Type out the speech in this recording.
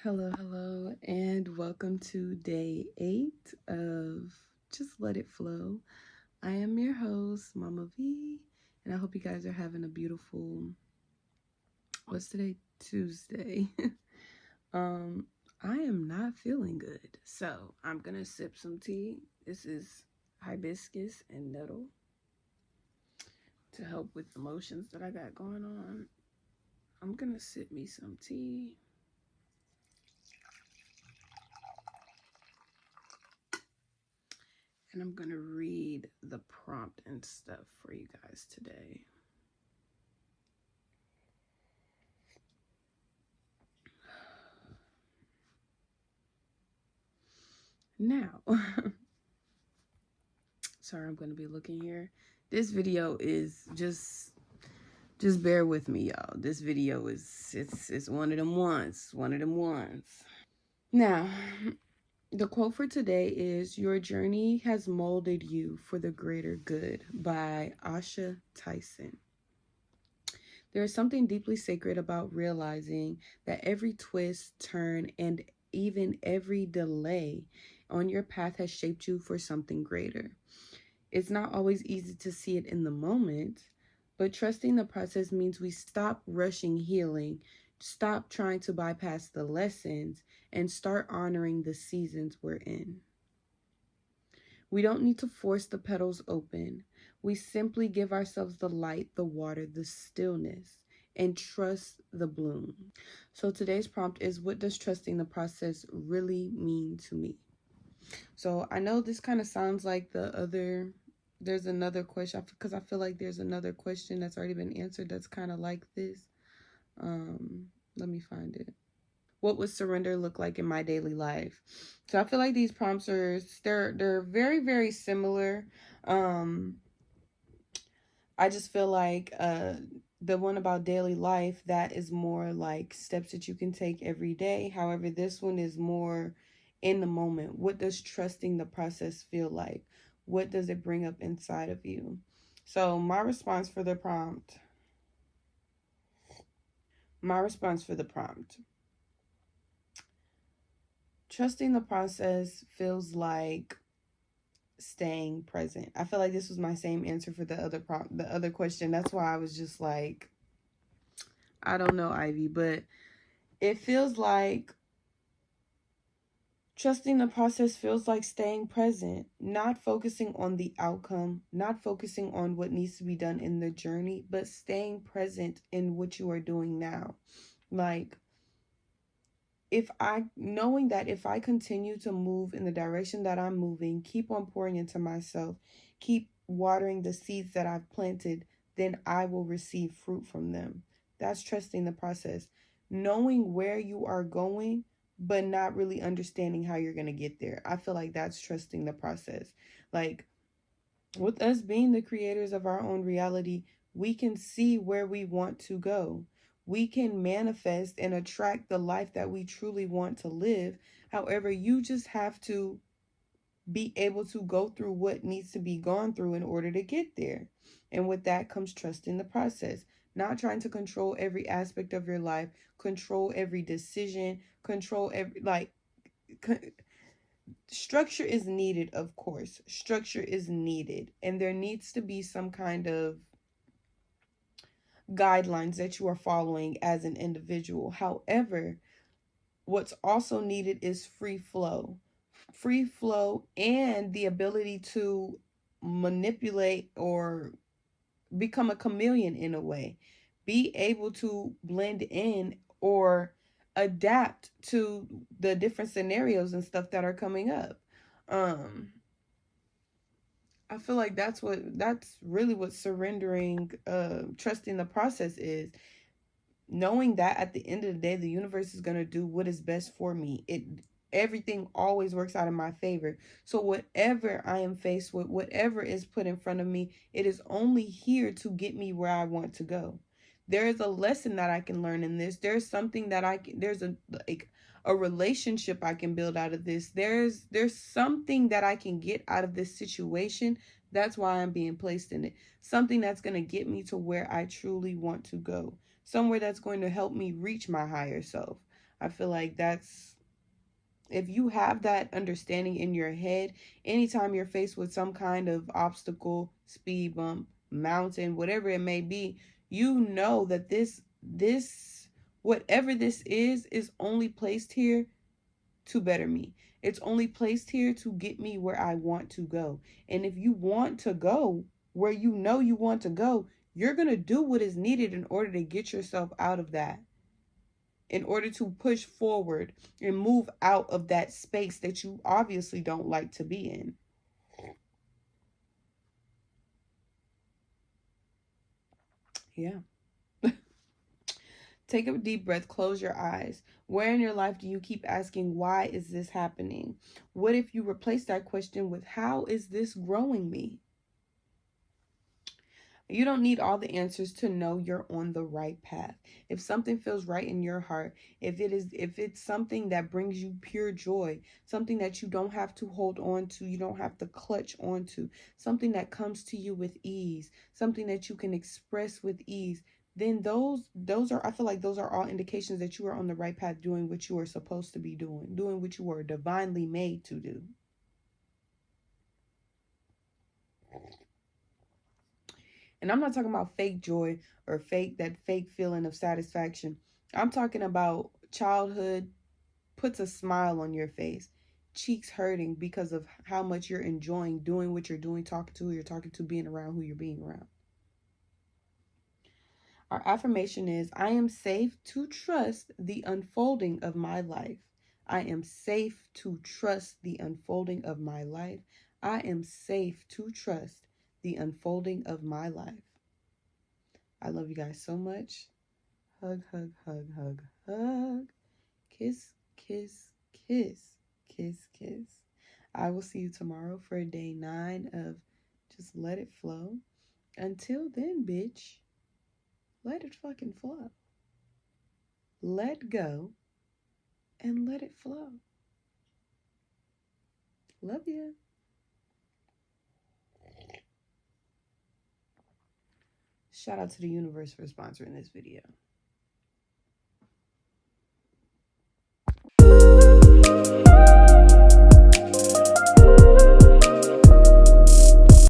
Hello, and welcome to day 8 of Just Let It Flow. I am your host, Mama V, and I hope you guys are having a beautiful, what's today? Tuesday. um, I am not feeling good, so I'm gonna sip some tea. This is hibiscus and nettle to help with emotions that I got going on. I'm gonna sip me some tea. And I'm going to read the prompt and stuff for you guys today. Now, sorry, I'm going to be looking here. This video is just bear with me, y'all. This video is, it's one of them ones. Now, the quote for today is, "Your journey has molded you for the greater good," by Asha Tyson. There is something deeply sacred about realizing that every twist, turn, and even every delay on your path has shaped you for something greater. It's not always easy to see it in the moment, but trusting the process means we stop rushing healing, stop trying to bypass the lessons, and start honoring the seasons we're in. We don't need to force the petals open. We simply give ourselves the light, the water, the stillness, and trust the bloom. So today's prompt is, what does trusting the process really mean to me? So I know this kind of sounds like there's another question, because I feel like there's another question that's already been answered that's kind of like this. Let me find it. What would surrender look like in my daily life? So I feel like these prompts they're very, very similar. I just feel like the one about daily life, that is more like steps that you can take every day. However, this one is more in the moment. What does trusting the process feel like? What does it bring up inside of you? So my response for the prompt. Trusting the process feels like staying present. I feel like this was my same answer for the other question. That's why I was just like, I don't know, Ivy, but it feels like trusting the process feels like staying present, not focusing on the outcome, not focusing on what needs to be done in the journey, but staying present in what you are doing now. Like, knowing that if I continue to move in the direction that I'm moving, keep on pouring into myself, keep watering the seeds that I've planted, then I will receive fruit from them. That's trusting the process. Knowing where you are going, but not really understanding how you're going to get there. I feel like that's trusting the process. Like, with us being the creators of our own reality, we can see where we want to go. We can manifest and attract the life that we truly want to live. However, you just have to be able to go through what needs to be gone through in order to get there. And with that comes trusting the process. Not trying to control every aspect of your life, control every decision, control every, structure is needed, of course. Structure is needed. And there needs to be some kind of guidelines that you are following as an individual. However, what's also needed is free flow. Free flow and the ability to manipulate or become a chameleon in a way. Be able to blend in or adapt to the different scenarios and stuff that are coming up. I feel like that's really what surrendering, trusting the process is. Knowing that at the end of the day, the universe is going to do what is best for me. Everything always works out in my favor. So whatever I am faced with, whatever is put in front of me, it is only here to get me where I want to go. There is a lesson that I can learn in this. There's something that there's a relationship I can build out of this. There's something that I can get out of this situation. That's why I'm being placed in it. Something that's going to get me to where I truly want to go. Somewhere that's going to help me reach my higher self. I feel like that's, if you have that understanding in your head, anytime you're faced with some kind of obstacle, speed bump, mountain, whatever it may be, you know that this whatever this is only placed here to better me. It's only placed here to get me where I want to go. And if you want to go where you know you want to go, you're going to do what is needed in order to get yourself out of that, in order to push forward and move out of that space that you obviously don't like to be in. Yeah. Take a deep breath, close your eyes. Where in your life do you keep asking, why is this happening? What if you replace that question with, how is this growing me? You don't need all the answers to know you're on the right path. If something feels right in your heart, if it's something that brings you pure joy, something that you don't have to hold on to, you don't have to clutch onto, something that comes to you with ease, something that you can express with ease, then those are, I feel like those are all indications that you are on the right path, doing what you are supposed to be doing what you were divinely made to do. And I'm not talking about fake joy or that fake feeling of satisfaction. I'm talking about childhood puts a smile on your face, cheeks hurting because of how much you're enjoying doing what you're doing, talking to who you're talking to, being around who you're being around. Our affirmation is, I am safe to trust the unfolding of my life. I am safe to trust the unfolding of my life. I am safe to trust the unfolding of my life. I love you guys so much. Hug, hug, hug, hug, hug. Kiss, kiss, kiss, kiss, kiss. I will see you tomorrow for day 9 of just let it flow. Until then, bitch, let it fucking flow. Let go and let it flow. Love you. Shout out to the universe for sponsoring this video.